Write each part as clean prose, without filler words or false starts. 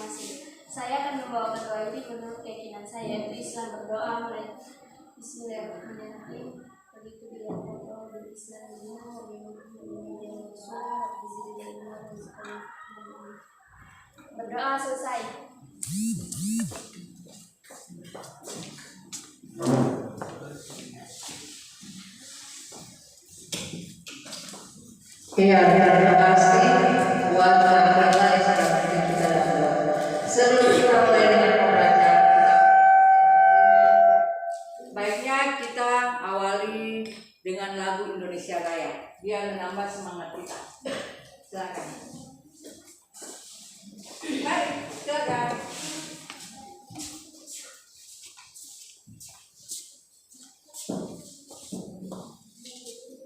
masing-masing. Saya akan membawakan doa ini menurut keyakinan saya, yaitu Islam. Berdoa mulai Bismillahirrahmanirrahim. Begitu dia berdoa di Islam berdoa selesai. Iya, terima kasih buat kata-kata yang sangat penting kita dapat. Sebelum kita mulai dengan pembacaan, baiknya kita awali dengan lagu Indonesia Raya biar menambah semangat kita. Silakan. Baik, silakan.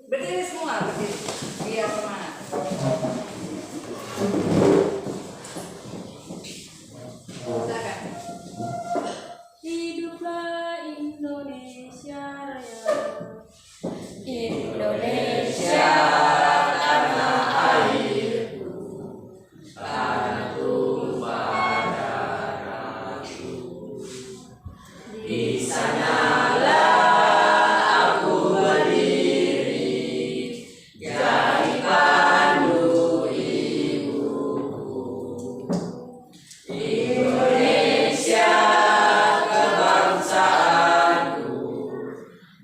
Berdiri semua, berdiri. Biar semangat. Silakan. Hiduplah Indonesia Raya. Indonesia tanah airku, tanah tumpah darahku. Di sanalah aku berdiri, jadi pandu ibuku. Indonesia kebangsaanku,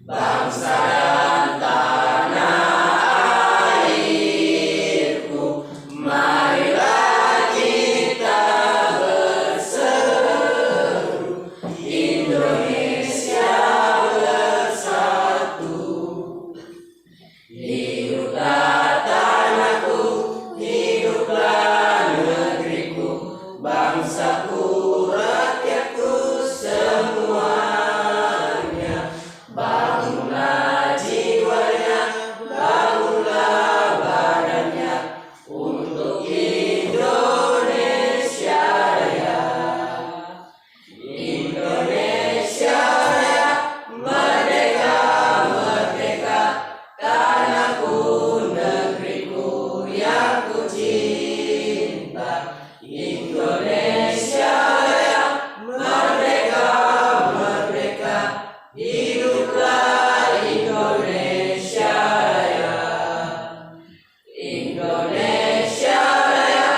bangsa dan tanah airku. Marilah kita berseru, Indonesia bersatu. Hiduplah tanahku, hiduplah negeriku, bangsaku, rakyatku semuanya. Bangunlah jiwanya, bangunlah badannya untuk Indonesia Raya. Indonesia Raya, merdeka, merdeka, tanahku, negeriku yang ku cinta. Indonesia Raya, merdeka, merdeka, hiduplah Indonesia Raya. Indonesia Raya,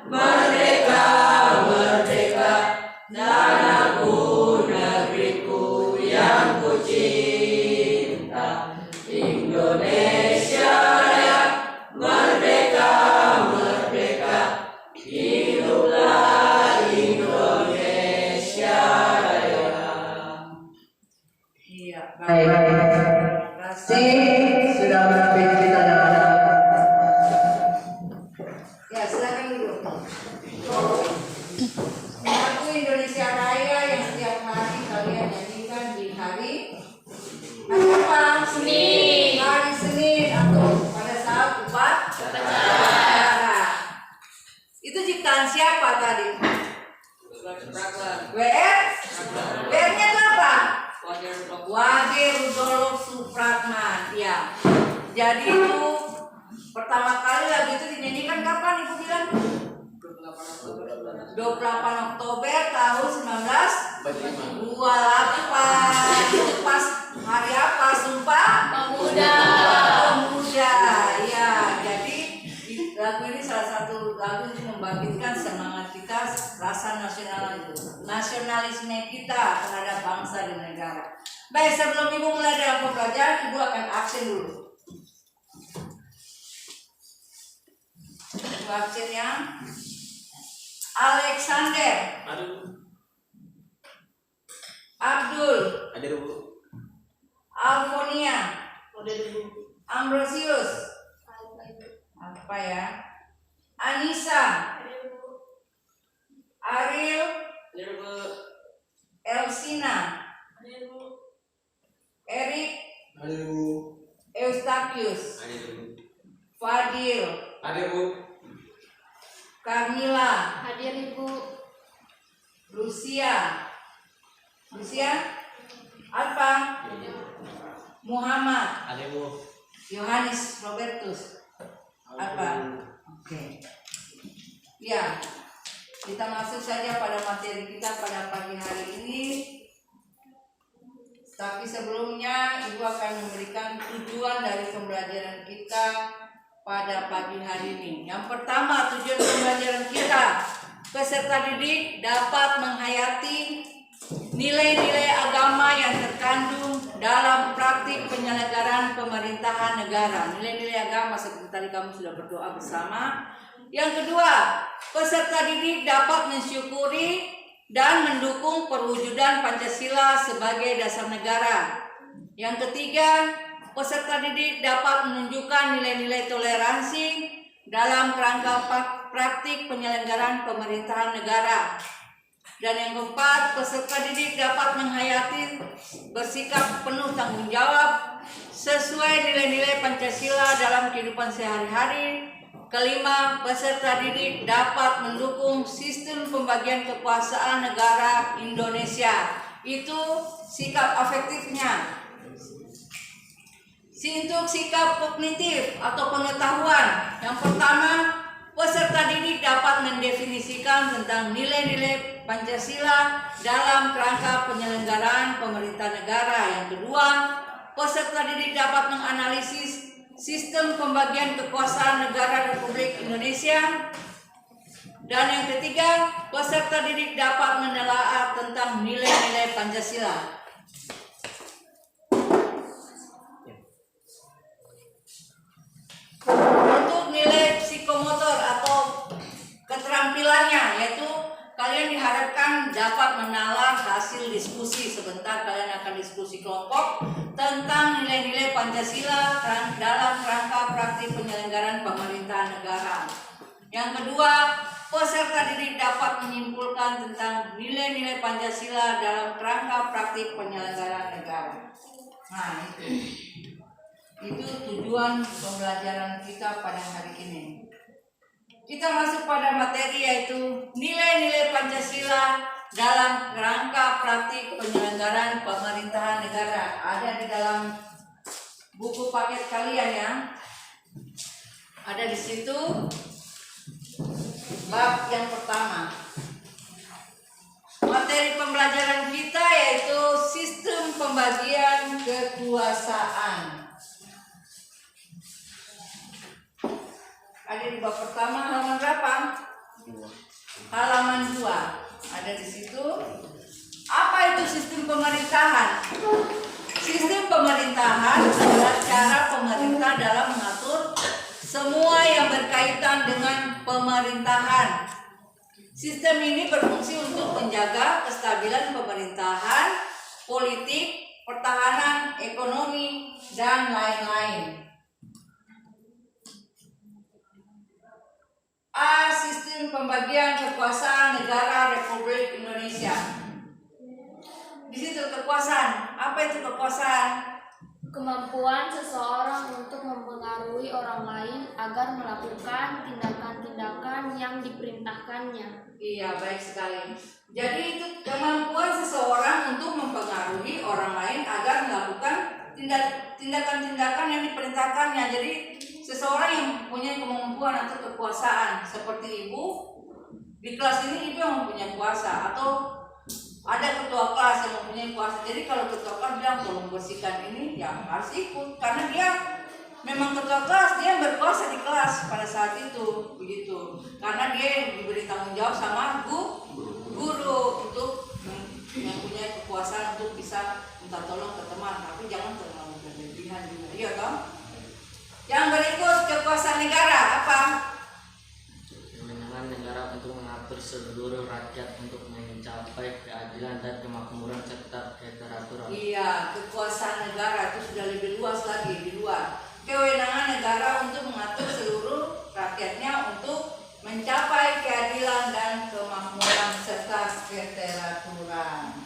merdeka, merdeka, tanahku, negeriku yang ku cinta. Indonesia Raya, merdeka, merdeka, hiduplah Indonesia Raya. Iya, baik. Terima kasih sudah berbagi kita dalam. Ya, silakan dulu. Lagu Indonesia Raya yang setiap hari kalian nyanyikan di hari apa? Senin. Hari Senin atau pada saat upacara. Itu ciptaan siapa tadi? WR-nya itu apa? Wage Rudolf Supratman. Ya. Jadi itu pertama kali lagu itu dinyanyikan kapan Ibu bilang? 28 Oktober tahun 1928. Itu pas hari apa? Sumpah Pemuda. Pemuda. Ya, jadi lagu ini salah satu lagu yang membangkitkan semangat kita, rasa nasionalisme kita terhadap bangsa dan negara. Baik, sebelum Ibu mulai dalam pembelajaran, Ibu akan absen dulu. Ibu absen ya. Alexander, Abdul, Alfonia, Ambrosius, apa ya? Anissa, Ariel, Elsina, Erik, Eustachius, Fadil, Carmila, Hadir Ibu. Lucia, Alfa, Muhammad, Yohanes Robertus, Alfa. Oke. Ya. Kita masuk saja pada materi kita pada pagi hari ini. Tapi sebelumnya Ibu akan memberikan tujuan dari pembelajaran kita pada pagi hari ini. Yang pertama, tujuan pembelajaran kita, peserta didik dapat menghayati nilai-nilai agama yang terkandung dalam praktik penyelenggaraan pemerintahan negara. Nilai-nilai agama seperti tadi kamu sudah berdoa bersama. Yang kedua, peserta didik dapat mensyukuri dan mendukung perwujudan Pancasila sebagai dasar negara. Yang ketiga, peserta didik dapat menunjukkan nilai-nilai toleransi dalam kerangka praktik penyelenggaraan pemerintahan negara. Dan yang keempat, peserta didik dapat menghayati bersikap penuh tanggung jawab sesuai nilai-nilai Pancasila dalam kehidupan sehari-hari. Kelima, peserta didik dapat mendukung sistem pembagian kekuasaan negara Indonesia. Itu sikap afektifnya. Untuk sikap kognitif atau pengetahuan, yang pertama, peserta didik dapat mendefinisikan tentang nilai-nilai Pancasila dalam kerangka penyelenggaraan pemerintah negara. Yang kedua, peserta didik dapat menganalisis sistem pembagian kekuasaan negara Republik Indonesia. Dan yang ketiga, peserta didik dapat menelaah tentang nilai-nilai Pancasila. Untuk nilai psikomotor atau keterampilannya, yaitu kalian diharapkan dapat menalar hasil diskusi. Sebentar kalian akan diskusi kelompok tentang nilai-nilai Pancasila dalam kerangka praktik penyelenggaraan pemerintahan negara. Yang kedua, peserta didik dapat menyimpulkan tentang nilai-nilai Pancasila dalam kerangka praktik penyelenggaraan negara. Nah, itu tujuan pembelajaran kita pada hari ini. Kita masuk pada materi, yaitu nilai-nilai Pancasila dalam rangka praktik penyelenggaraan pemerintahan negara. Ada di dalam buku paket kalian ya. Ada di situ bab yang pertama. Materi pembelajaran kita yaitu sistem pembagian kekuasaan. Ada di bab pertama, halaman berapa? Halaman 2. Ada di situ. Apa itu sistem pemerintahan? Sistem pemerintahan adalah cara pemerintah dalam mengatur semua yang berkaitan dengan pemerintahan. Sistem ini berfungsi untuk menjaga kestabilan pemerintahan, politik, pertahanan, ekonomi, dan lain-lain. A. Sistem pembagian kekuasaan negara Republik Indonesia. Di situ kekuasaan. Apa itu kekuasaan? Kemampuan seseorang untuk mempengaruhi orang lain agar melakukan tindakan-tindakan yang diperintahkannya. Iya, baik sekali. Jadi itu kemampuan seseorang untuk mempengaruhi orang lain agar melakukan tindakan-tindakan yang diperintahkannya. Jadi seseorang yang punya kemampuan atau kekuasaan, seperti ibu di kelas ini, ibu yang mempunyai kuasa, atau ada ketua kelas yang mempunyai kuasa. Jadi kalau ketua kelas bilang tolong bersihkan ini, ya harus ikut, karena dia memang ketua kelas, dia berkuasa di kelas pada saat itu, begitu. Karena dia diberi tanggung jawab sama guru untuk mempunyai kekuasaan untuk bisa minta tolong ke teman, tapi jangan terlalu berlebihan juga, iya toh? Yang berikut, kekuasaan negara apa? Kewenangan negara untuk mengatur seluruh rakyat untuk mencapai keadilan dan kemakmuran serta keteraturan. Iya, kekuasaan negara itu sudah lebih luas lagi, di luar. Kewenangan negara untuk mengatur seluruh rakyatnya untuk mencapai keadilan dan kemakmuran serta keteraturan.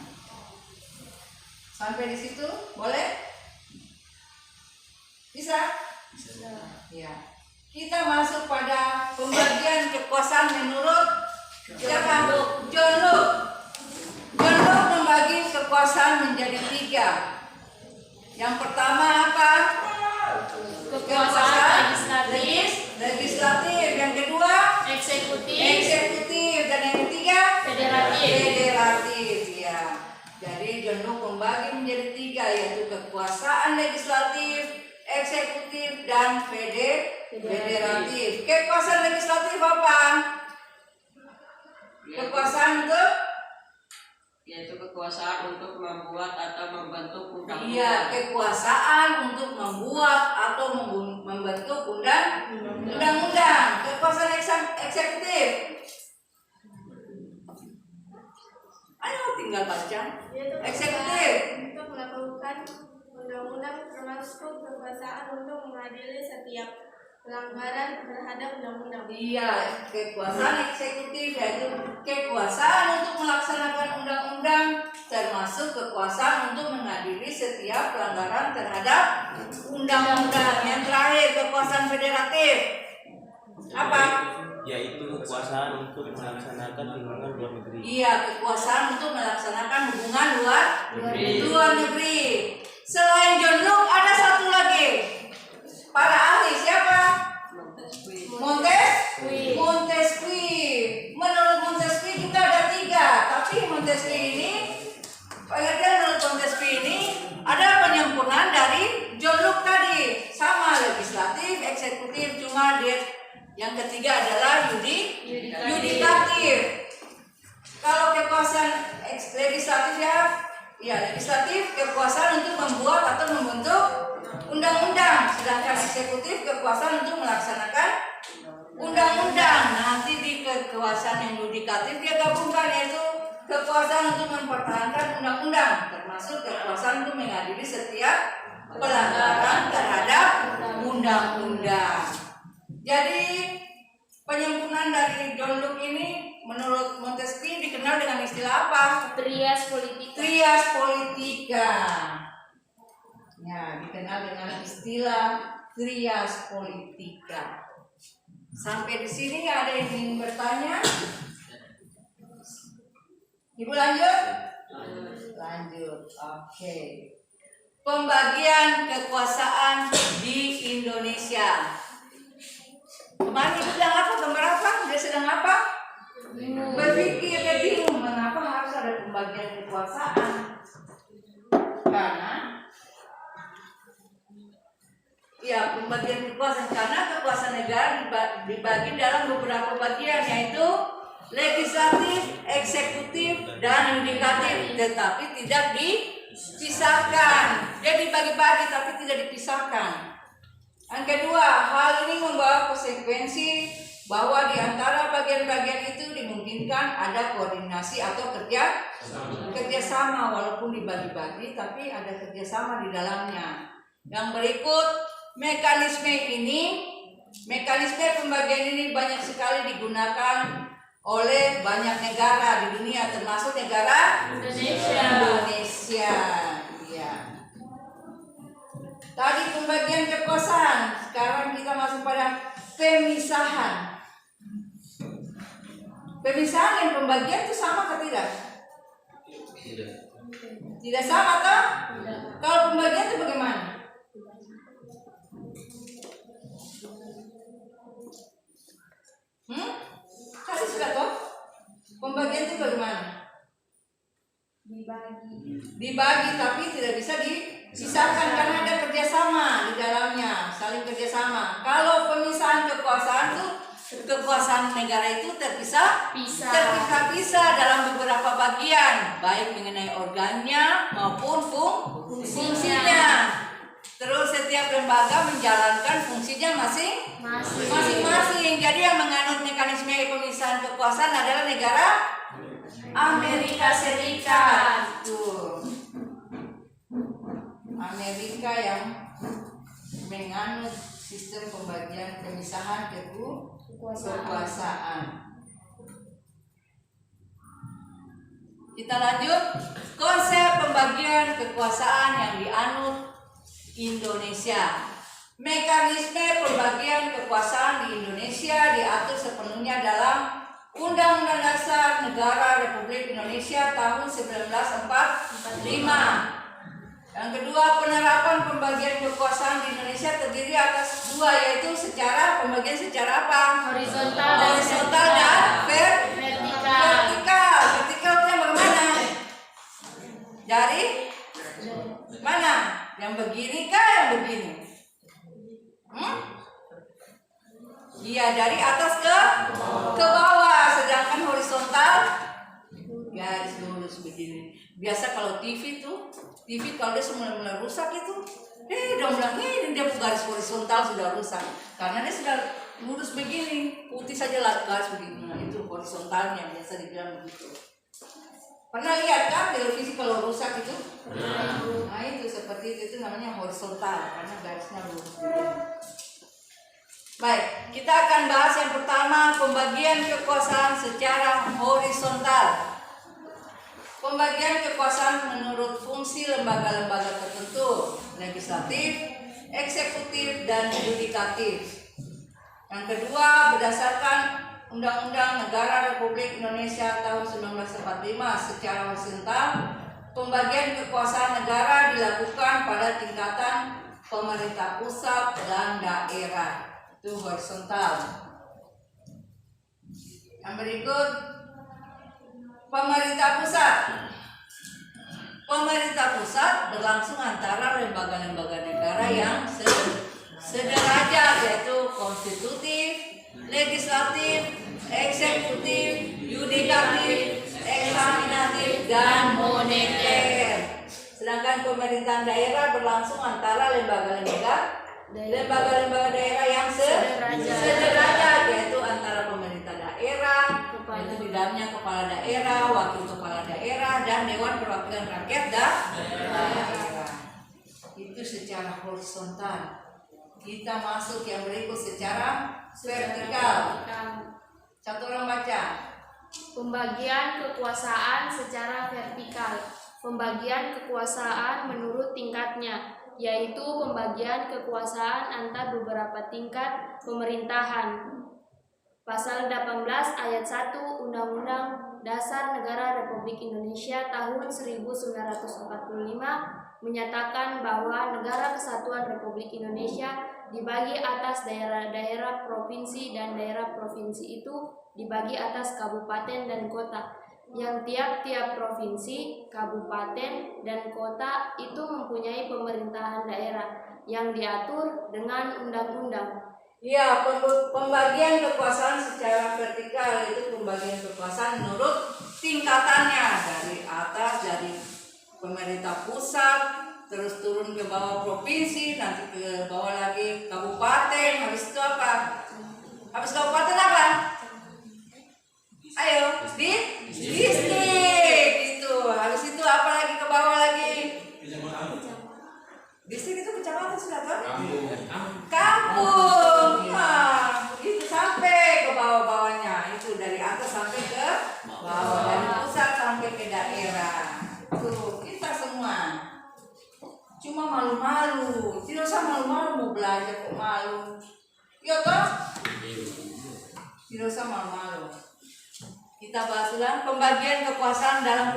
Sampai di situ, boleh? Bisa? Ya. Kita masuk pada pembagian kekuasaan menurut siapa? John Locke. John Locke membagi kekuasaan menjadi 3. Yang pertama apa? Kekuasaan legislatif, legislatif. Yang kedua eksekutif, dan yang ketiga eksekutif, dan federatif. Kekuasaan legislatif apa? Kekuasaan untuk yaitu kekuasaan untuk membuat atau membentuk undang-undang. iya, kekuasaan untuk membuat atau membentuk undang-undang. Kekuasaan eksekutif. Ayo tinggal baca. Yaitu Eksekutif. untuk melakukan undang-undang, termasuk kekuasaan untuk mengadili setiap pelanggaran terhadap undang-undang. Iya, kekuasaan eksekutif yaitu kekuasaan untuk melaksanakan undang-undang, termasuk kekuasaan untuk mengadili setiap pelanggaran terhadap undang-undang. Yang terakhir, kekuasaan federatif. Apa? Yaitu kekuasaan untuk melaksanakan hubungan luar negeri. Iya, kekuasaan untuk melaksanakan hubungan luar Negeri. negeri. Selain John Locke ada satu lagi. Para ahli siapa? Montesquieu. Menurut Montesquieu kita ada 3, tapi Montesquieu ini, pengertian menurut Montesquieu ini ada penyempurnaan dari John Locke tadi. Sama legislatif, eksekutif, cuma dia yang ketiga adalah yudikatif. Kalau kekuasaan legislatif ya legislatif kekuasaan untuk membuat atau membentuk undang-undang, sedangkan eksekutif kekuasaan untuk melaksanakan undang-undang. Nanti di kekuasaan yang yudikatif dia gabungkan, yaitu kekuasaan untuk mempertahankan undang-undang, termasuk kekuasaan untuk mengadili setiap pelanggaran terhadap undang-undang. Jadi penyempurnaan dari John Locke ini menurut Montesquieu dikenal dengan istilah apa? Trias politika. Trias politika. Ya, dikenal dengan istilah trias politika. Sampai di sini ada yang ingin bertanya? Ibu lanjut? Lanjut. Oke. Pembagian kekuasaan di Indonesia. Kemarin ibu sedang apa? Gambar apa? Dia sedang apa? Berpikir, dia bingung mengapa harus ada pembagian kekuasaan. Karena ya, pembagian kekuasaan karena kekuasaan negara dibagi dalam beberapa bagian, yaitu legislatif, eksekutif, dan yudikatif, tetapi tidak dipisahkan. Dia dibagi-bagi tapi tidak dipisahkan. Yang kedua, hal ini membawa konsekuensi bahwa di antara bagian-bagian itu dimungkinkan ada koordinasi atau kerjasama, walaupun dibagi-bagi tapi ada kerjasama di dalamnya. Yang berikut, mekanisme pembagian ini banyak sekali digunakan oleh banyak negara di dunia, termasuk negara Indonesia. Ya. Tadi pembagian kekuasaan, sekarang kita masuk pada pemisahan. Pemisahan dan pembagian itu sama atau tidak? Tidak sama toh? Kalau pembagian itu bagaimana? Tadi sudah toh? Pembagian itu bagaimana? Dibagi tapi tidak bisa dipisahkan karena ada kerjasama di dalamnya, saling kerjasama. Kalau pemisahan kekuasaan itu, kekuasaan negara itu terpisah dalam beberapa bagian, baik mengenai organnya maupun fungsinya. Terus setiap lembaga menjalankan fungsinya masing-masing. Jadi yang menganut mekanisme pemisahan kekuasaan adalah negara Amerika Serikat. Tuh. Amerika yang menganut sistem pembagian pemisahan kekuasaan. Kita lanjut. Konsep pembagian kekuasaan yang dianut Indonesia. Mekanisme pembagian kekuasaan di Indonesia diatur sepenuhnya dalam Undang-Undang Dasar Negara Republik Indonesia tahun 1945. Yang kedua, penerapan pembagian kekuasaan di Indonesia terdiri atas 2, yaitu pembagian secara apa? Horizontal dan vertikal. Vertikal itu yang bagaimana? Dari mana? Yang begini kah yang begini? Ya, dari atas ke bawah, sedangkan horizontal garis lurus begini. Biasa kalau TV kalau dia mulai rusak itu, dia bilang ini dia garis horizontal sudah rusak, karena dia sudah lurus begini, putih saja lah garis begini. Nah, itu horizontalnya biasa dibilang begitu. Pernah lihat kan televisi kalau rusak itu? Nah itu seperti itu namanya horizontal karena garisnya lurus begini. Baik, kita akan bahas yang pertama, pembagian kekuasaan secara horizontal. Pembagian kekuasaan menurut fungsi lembaga-lembaga tertentu, legislatif, eksekutif, dan yudikatif. Yang kedua, berdasarkan Undang-Undang Negara Republik Indonesia tahun 1945 secara horizontal, pembagian kekuasaan negara dilakukan pada tingkatan pemerintah pusat dan daerah. Itu horizontal. Yang berikut, pemerintah pusat. Pemerintah pusat berlangsung antara lembaga-lembaga negara yang sederajat, yaitu konstitutif, legislatif, eksekutif, yudikatif, eksaminatif, dan moneter. Sedangkan pemerintahan daerah berlangsung antara lembaga-lembaga daerah yang sederajat, yaitu antara pemerintah daerah, itu di dalamnya kepala daerah, wakil kepala daerah, dan Dewan Perwakilan Rakyat daerah. Itu secara horizontal. Kita masuk yang berikut secara vertikal. Satu orang baca. Pembagian kekuasaan secara vertikal. Pembagian kekuasaan menurut tingkatnya, yaitu pembagian kekuasaan antar beberapa tingkat pemerintahan. Pasal 18 ayat 1 Undang-Undang Dasar Negara Republik Indonesia tahun 1945 menyatakan bahwa Negara Kesatuan Republik Indonesia dibagi atas daerah-daerah provinsi, dan daerah provinsi itu dibagi atas kabupaten dan kota, yang tiap-tiap provinsi, kabupaten, dan kota itu mempunyai pemerintahan daerah yang diatur dengan undang-undang. Ya, pembagian kekuasaan secara vertikal itu pembagian kekuasaan menurut tingkatannya, dari atas, dari pemerintah pusat, terus turun ke bawah provinsi, nanti ke bawah lagi kabupaten, habis itu apa? Habis kabupaten apa? Ayo, distrik itu. Habis itu apa lagi ke bawah lagi? Distrik itu kecamatan sudah kan? Kampung. Nah, itu sampai ke bawah-bawahnya. Itu dari atas sampai ke bawah, dari pusat sampai ke daerah. Tuh, kita semua. Cuma malu-malu. Tidak usah malu-malu mau belajar kok malu. Iya toh? Tidak usah malu-malu. Kita bahas ulang pembagian kekuasaan dalam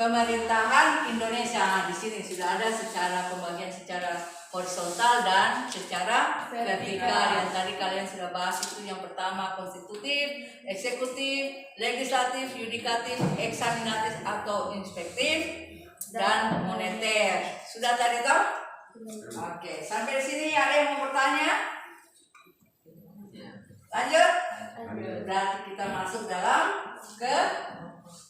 pemerintahan Indonesia. Nah, di sini sudah ada secara pembagian secara horizontal dan secara vertikal. Yang tadi kalian sudah bahas itu yang pertama konstitutif, eksekutif, legislatif, yudikatif, eksaminatif atau inspektif, dan moneter. Sudah tadi toh? Oke, sampai di sini ada yang mau bertanya? Lanjut? Berarti kita masuk dalam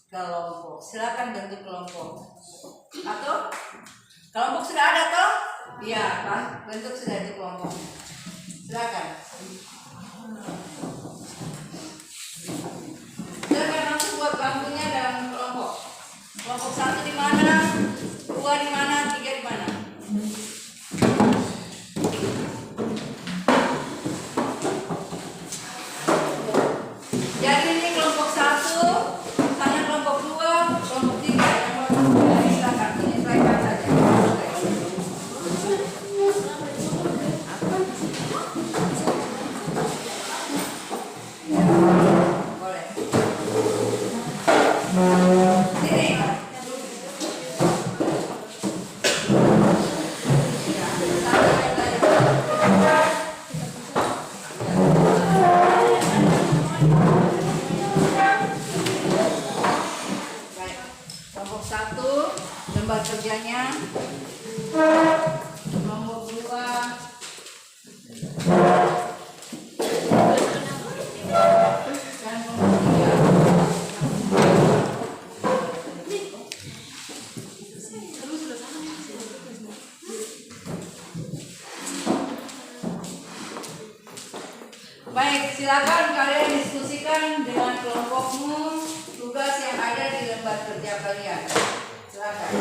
kelompok. Silakan bentuk kelompok. Atau kelompok sudah ada toh? Iya, kan? Bentuk sudah itu kelompok. Silakan. Silakan masuk buat bangkunya dalam kelompok. Kelompok 1 di mana? 2 di mana? 3 di mana? Jadi ini kelompok 1, sana kelompok 2, kelompok 3, yang kelompok 3 silakan menyesuaikan saja. Boleh. Sini. Kelompok 1 lembar kerjanya, kelompok 2 Silakan kalian diskusikan dengan kelompokmu tugas yang ada di lembar kerja kalian. Silakan.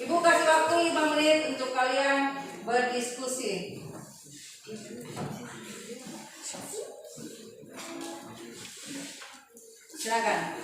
Ibu kasih waktu 5 menit untuk kalian berdiskusi. Silakan.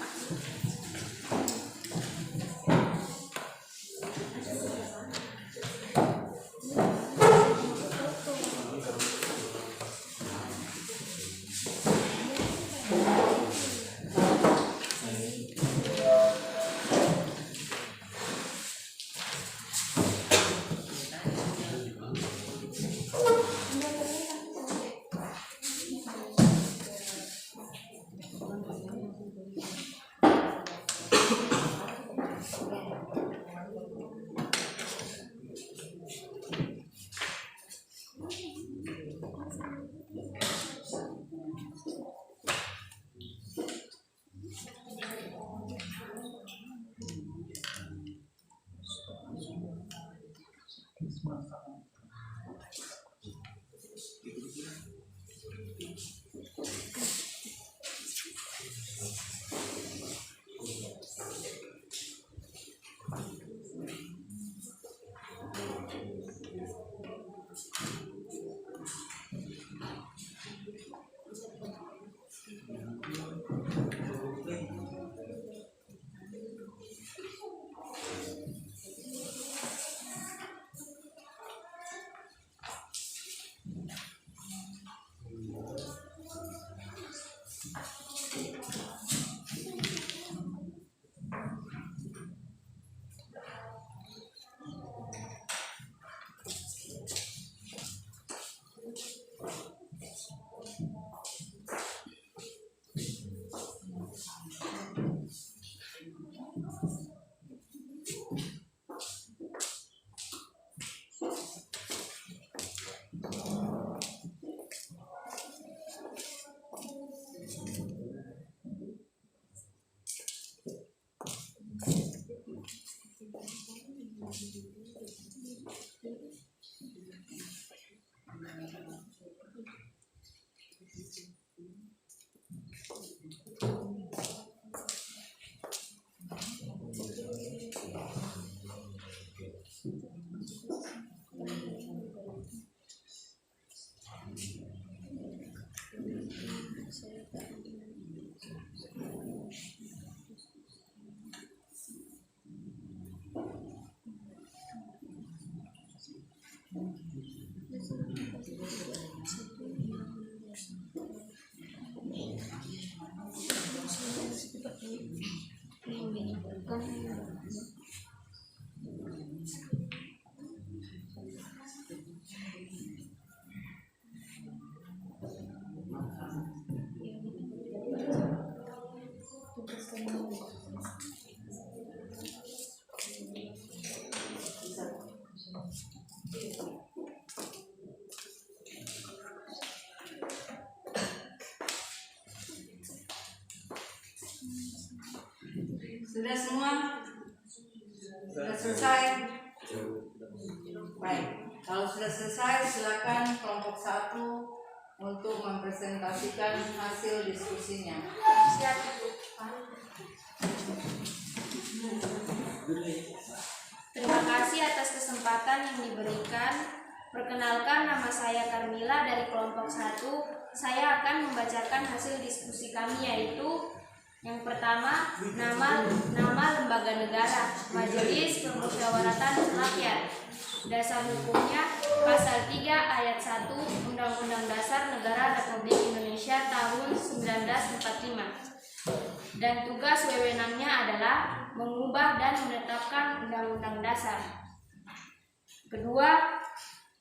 Sudah semua? Sudah selesai? Baik, kalau sudah selesai silakan kelompok 1 untuk mempresentasikan hasil diskusinya. Siap. Terima kasih atas kesempatan yang diberikan. Perkenalkan, nama saya Carmila dari kelompok 1. Saya akan membacakan hasil diskusi kami, yaitu yang pertama, nama lembaga negara, Majelis Permusyawaratan Rakyat. Dasar hukumnya Pasal 3 Ayat 1 Undang-Undang Dasar Negara Republik Indonesia tahun 1945. Dan tugas wewenangnya adalah mengubah dan menetapkan Undang-Undang Dasar. Kedua,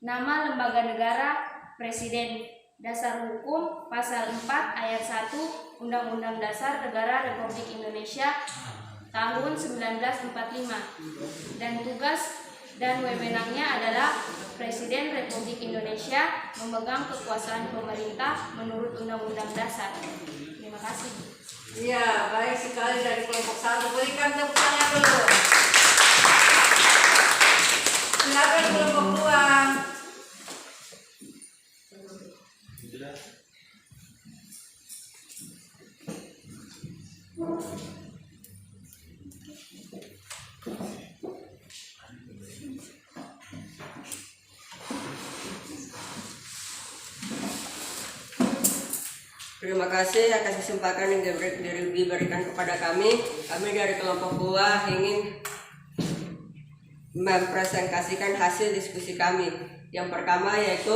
nama lembaga negara, Presiden. Dasar hukum Pasal 4 Ayat 1 Undang-Undang Dasar Negara Republik Indonesia tahun 1945. Dan tugas dan wewenangnya adalah Presiden Republik Indonesia memegang kekuasaan pemerintah menurut Undang-Undang Dasar. Terima kasih. Iya, baik sekali dari kelompok 1. Berikan tepuk tangan dulu. Silakan kelompok 2. Terima kasih atas kesempatan yang diberikan kepada kami. Kami dari kelompok buah ingin mempresentasikan hasil diskusi kami. Yang pertama yaitu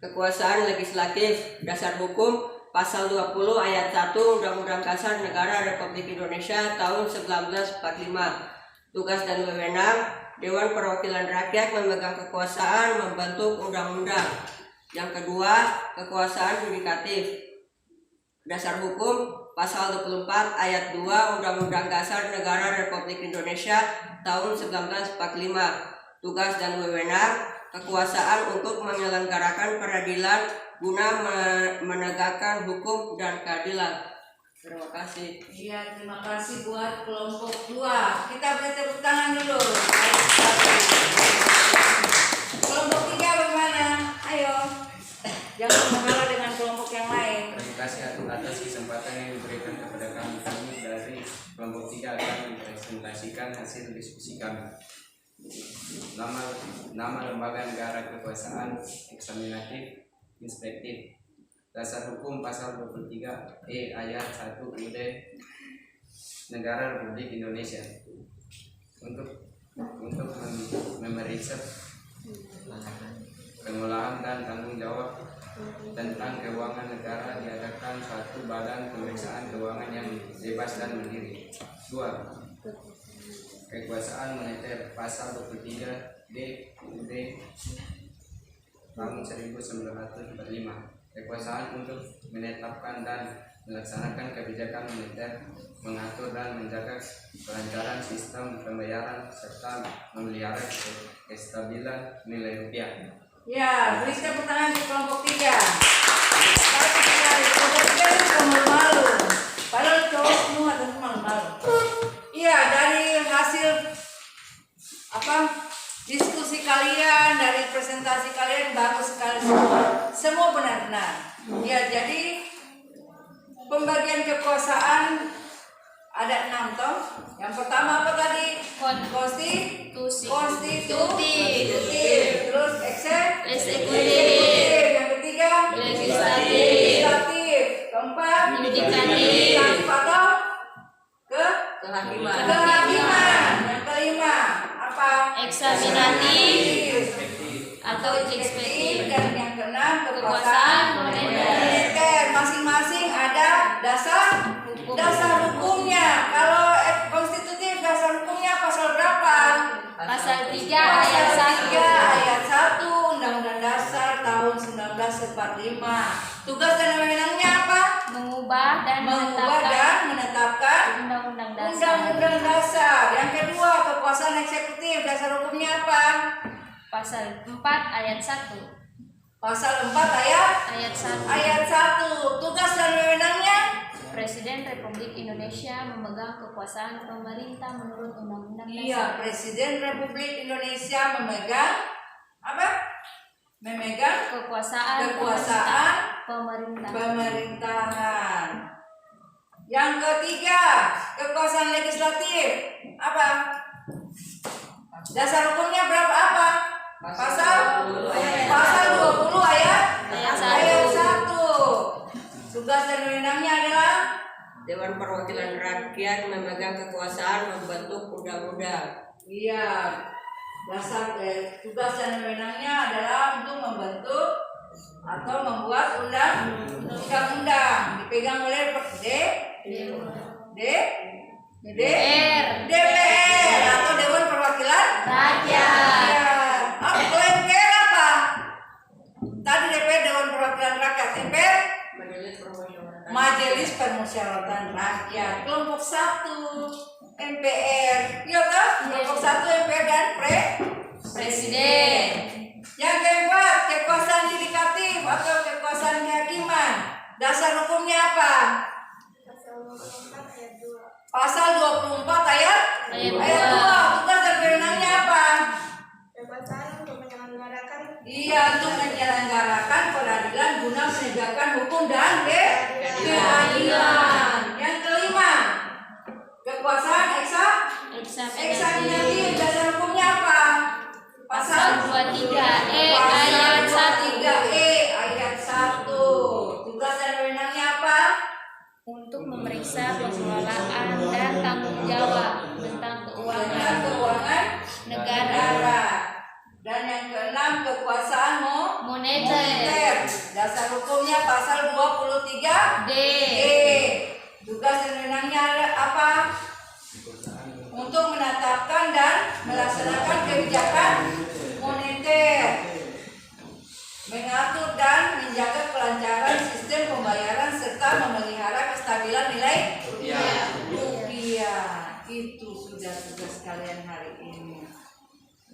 kekuasaan legislatif. Dasar hukum pasal 20 ayat 1 Undang-Undang Dasar Negara Republik Indonesia tahun 1945. Tugas dan wewenang Dewan Perwakilan Rakyat memegang kekuasaan membentuk undang-undang. Yang kedua, kekuasaan yudikatif. Dasar hukum pasal 24 ayat 2 Undang-Undang Dasar Negara Republik Indonesia tahun 1945. Tugas dan wewenang kekuasaan untuk menyelenggarakan peradilan guna menegakkan hukum dan keadilan. Terima kasih. Iya, terima kasih buat kelompok 2. Kita beri tepuk tangan dulu. Kelompok 3 bagaimana? Ayo. Jangan mengalah dengan kelompok yang lain. Terima kasih atas kesempatan yang diberikan kepada kami dari kelompok 3 akan mempresentasikan hasil diskusi kami. Nama lembaga negara kekuasaan eksaminatif inspektif. Dasar hukum pasal 23 ayat 1 UUD Negara Republik Indonesia. Untuk memeriksa pengolahan dan tanggung jawab tentang keuangan negara diadakan suatu badan pemeriksaan keuangan yang bebas dan mandiri. 2. Kekuasaan moneter pasal 23 UUD tahun 1945. Kekuasaan untuk menetapkan dan melaksanakan kebijakan moneter, mengatur dan menjaga kelancaran sistem pembayaran serta memelihara kestabilan nilai rupiah. Ya, beri tepuk tangan di kelompok 3. Kelompok 3 itu malu-malu. Padahal cowok semua tentu malu-malu. Iya, dari hasil diskusi kalian, dari presentasi kalian bagus sekali semua. Semua benar-benar. Ya, jadi pembagian kekuasaan ada 6 toh. Yang pertama apa tadi? Konstitutif. Terus eksekutif. Yang ketiga legislatif. Keempat yudikatif atau kehakiman. Yang kelima apa? Eksaminatif atau ekspektif. Dan yang keenam kekuasaan moneter. Masing-masing ada dasar hukumnya. Kalau konstitutif dasar hukumnya pasal berapa? Pasal 3 Pasal ayat 3 ayat 1 Undang-Undang Dasar tahun 1945. Tugas dan wewenangnya apa? mengubah dan menetapkan Undang-Undang Dasar. Undang-Undang Dasar. Yang kedua, kekuasaan eksekutif. Dasar hukumnya apa? Pasal 4 ayat 1. Pasal 4 ayat 1. ayat 1. Tugas dan wewenangnya? Presiden Republik Indonesia memegang kekuasaan pemerintah menurut Undang-Undang Dasar. Iya, Presiden Republik Indonesia memegang apa? Memegang Kekuasaan pemerintahan. Yang ketiga, kekuasaan legislatif. Apa? Dasar hukumnya berapa apa? Pasal 20 ayat 1. Tugas dan wewenangnya adalah Dewan Perwakilan Rakyat memegang kekuasaan membentuk undang-undang. iya. Tugas dan wewenangnya adalah untuk membentuk atau membuat undang-undang dipegang oleh DPR atau Dewan Perwakilan Rakyat. Ya. Kalau MPR apa? Tadi DPR Dewan Perwakilan Rakyat, MPR Majelis Permusyawaratan Rakyat. Kelompok 1 MPR, iya toh? Kelompok 1 MPR dan Presiden. Yang keempat, kekuasaan yudikatif atau kekuasaan kehakiman. Dasar hukumnya apa? Pasal 24 ayat 2. Tugas dan wewenangnya apa? Iya, untuk menyelenggarakan peradilan guna menegakkan hukum dan keadilan. Yang memeriksa pengelolaan dan tanggung jawab tentang keuangan negara. Dan yang keenam, kekuasaan Moneter. Dasar hukumnya pasal 23 D. Tugas dan wewenangnya apa? Untuk menetapkan dan melaksanakan kebijakan moneter, mengatur dan menjaga kelancaran sistem pembayaran serta memelihara kestabilan nilai rupiah. Itu sudah tugas kalian hari ini.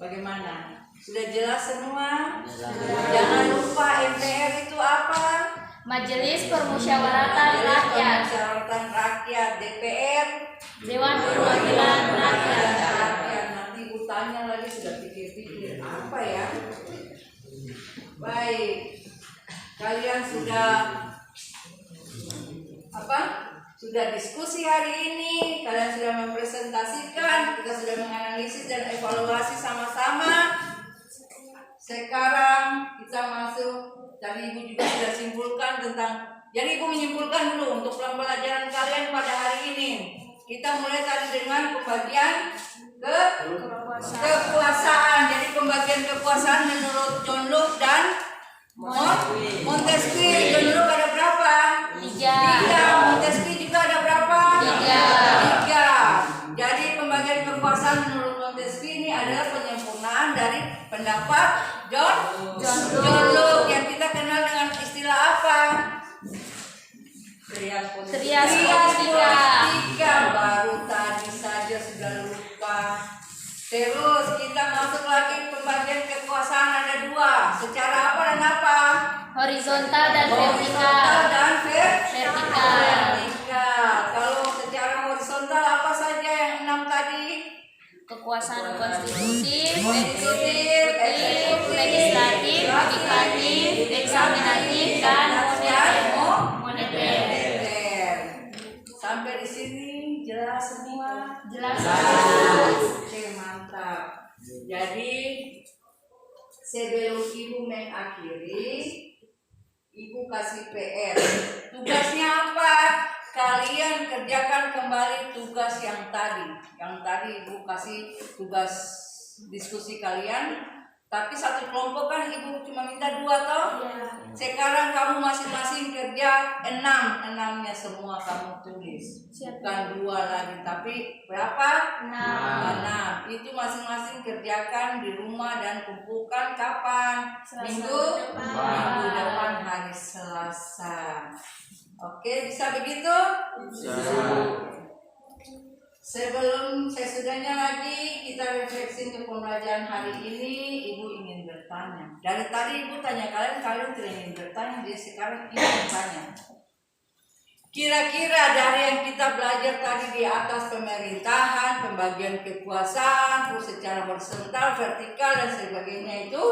Bagaimana? Sudah jelas semua? Jangan lupa MPR itu apa? Majelis Permusyawaratan Rakyat. Permusyawaratan Rakyat. DPR, Dewan Perwakilan Rakyat. Nanti ibu tanya lagi, sudah pikir-pikir apa ya? Baik, kalian sudah apa? Sudah diskusi hari ini, kalian sudah mempresentasikan, kita sudah menganalisis dan evaluasi sama-sama. Sekarang kita masuk, tadi ibu juga sudah simpulkan tentang, jadi ibu menyimpulkan dulu untuk pembelajaran kalian pada hari ini. Kita mulai tadi dengan pembagian kekuasaan. Jadi pembagian kekuasaan menurut John Locke dan Montesquieu. John Locke ada berapa? 3. Montesquieu juga ada berapa? 3. Jadi pembagian kekuasaan menurut Montesquieu ini adalah penyempurnaan dari pendapat John Locke yang kita kenal dengan istilah apa? Trias politika. Baru tadi saja sudah lupa. Terus kita masuk lagi pembagian kekuasaan ada 2. Secara apa dan apa? Horizontal dan Horizontal vertikal. dan Vertikal. vertikal. Kalau secara horizontal apa saja yang 6 tadi? Kekuasaan konstitutif, Eksekutif, legislatif, yudikatif, eksaminatif, dan moneter. Sampai di sini jelas semua? Jelas. Oke, mantap. Jadi sebelum ibu mengakhiri, ibu kasih PR. Tugasnya apa? Kalian kerjakan kembali tugas yang tadi. Yang tadi ibu kasih tugas diskusi kalian. Tapi satu kelompok kan ibu cuma minta 2 toh? Sekarang kamu masing-masing kerja 6. 6-nya semua kamu tulis. Bukan 2 lagi, tapi berapa? 6. Itu masing-masing kerjakan di rumah dan kumpulkan kapan? Minggu depan hari Selasa. Oke, bisa begitu? Sebelum sesudahnya lagi kita refleksi ke pembelajaran hari ini, ibu ingin bertanya. Dari tadi ibu tanya kalian tidak ingin bertanya, jadi sekarang ibu bertanya. Kira-kira dari yang kita belajar tadi di atas pemerintahan, pembagian kekuasaan, terus secara horizontal, vertikal dan sebagainya itu,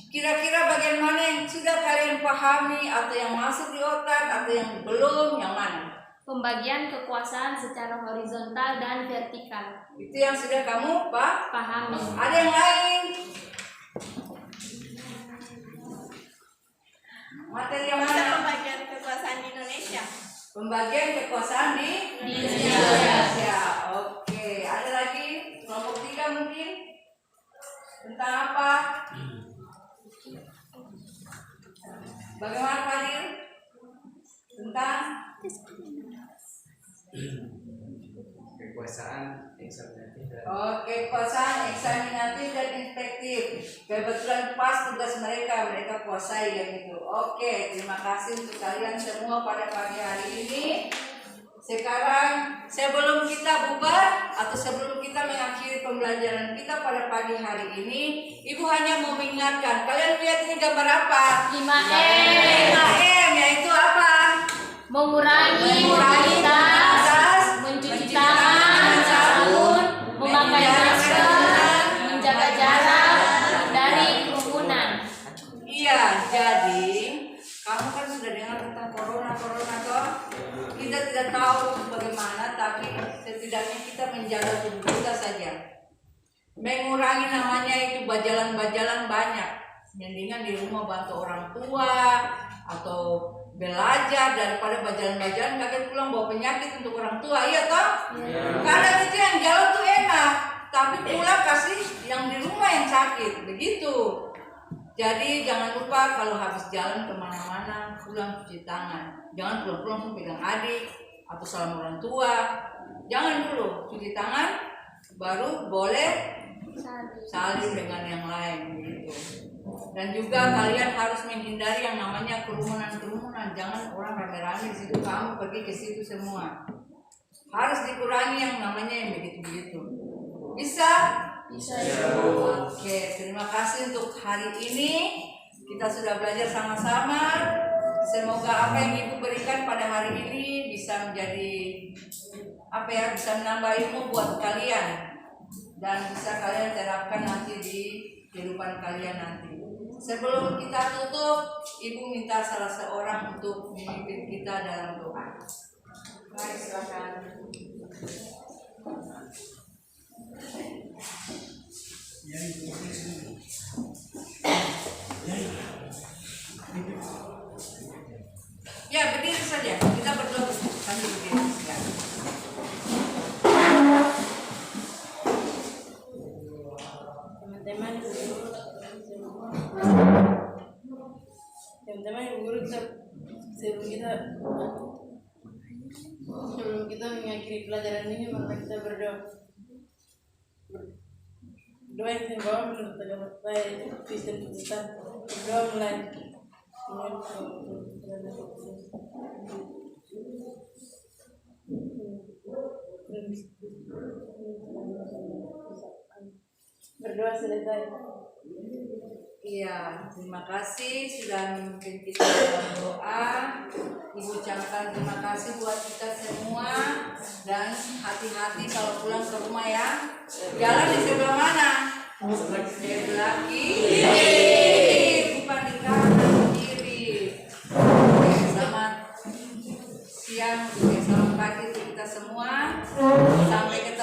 kira-kira bagian mana yang sudah kalian pahami atau yang masuk di otak atau yang belum, yang mana? Pembagian kekuasaan secara horizontal dan vertikal. Itu yang sudah kamu Pahami. Ada yang lain? Materi yang mana? Pembagian kekuasaan di Indonesia. Pembagian kekuasaan di Indonesia. Oke, ada lagi? Kelompok 3 mungkin? Tentang apa? Bagaimana Fadil? Tentang kekuasaan eksaminatif dan kekuasaan eksaminatif dan inspektif. Kebetulan pas tugas mereka kuasai yang itu. Oke, terima kasih untuk kalian semua pada pagi hari ini. Sekarang sebelum kita bubar atau sebelum kita mengakhiri pembelajaran kita pada pagi hari ini, ibu hanya mau mengingatkan, kalian lihat ini gambar apa? 5M. Yaitu apa? Mengurangi mobilitas, mencuci tangan, sabun, memakai masker, menjaga jarak, hindari kerumunan. Iya, jadi kamu kan sudah dengar tentang corona toh? Kita tidak tahu bagaimana, tapi setidaknya kita menjaga tubuh kita saja. Mengurangi namanya itu bajalan-bajalan banyak. Mendingan di rumah bantu orang tua atau belajar daripada bajalan-bajalan kaget pulang bawa penyakit untuk orang tua, iya toh? Kadang itu yang jalan tuh enak, tapi pulang kasih yang di rumah yang sakit, begitu. Jadi jangan lupa kalau habis jalan kemana-mana pulang cuci tangan. Jangan pulang-pulang langsung pegang adik atau salam orang tua. Jangan dulu cuci tangan, baru boleh saling dengan yang lain gitu. Dan juga kalian harus menghindari yang namanya kerumunan. Jangan orang rame-rame di situ, kamu pergi ke situ semua. Harus dikurangi yang namanya yang begitu-begitu. Bisa? Bisa. Oke, terima kasih untuk hari ini. Kita sudah belajar sama-sama. Semoga apa yang Ibu berikan pada hari ini bisa menjadi bisa menambah ilmu buat kalian dan bisa kalian terapkan nanti di kehidupan kalian nanti. Sebelum kita tutup, Ibu minta salah seorang untuk memimpin kita dalam doa. Mari silakan. Ya, berdiri saja. Kita berdoa sambil berdiri. Ya. Teman-teman guru sebelum kita mengakhiri pelajaran ini, maka kita berdoa. Doa yang terbawa menurut agama baik Kristen Protestan. Berdoa mulai. Berdoa selesai. Iya, terima kasih sudah memimpin kita dalam doa. Ibu ucapkan terima kasih buat kita semua dan hati-hati kalau pulang ke rumah ya. Jalan di sebelah mana? Sebelah kiri, bukan di kanan, kiri. Oke, selamat siang, selamat pagi untuk kita semua. Sampai ketemu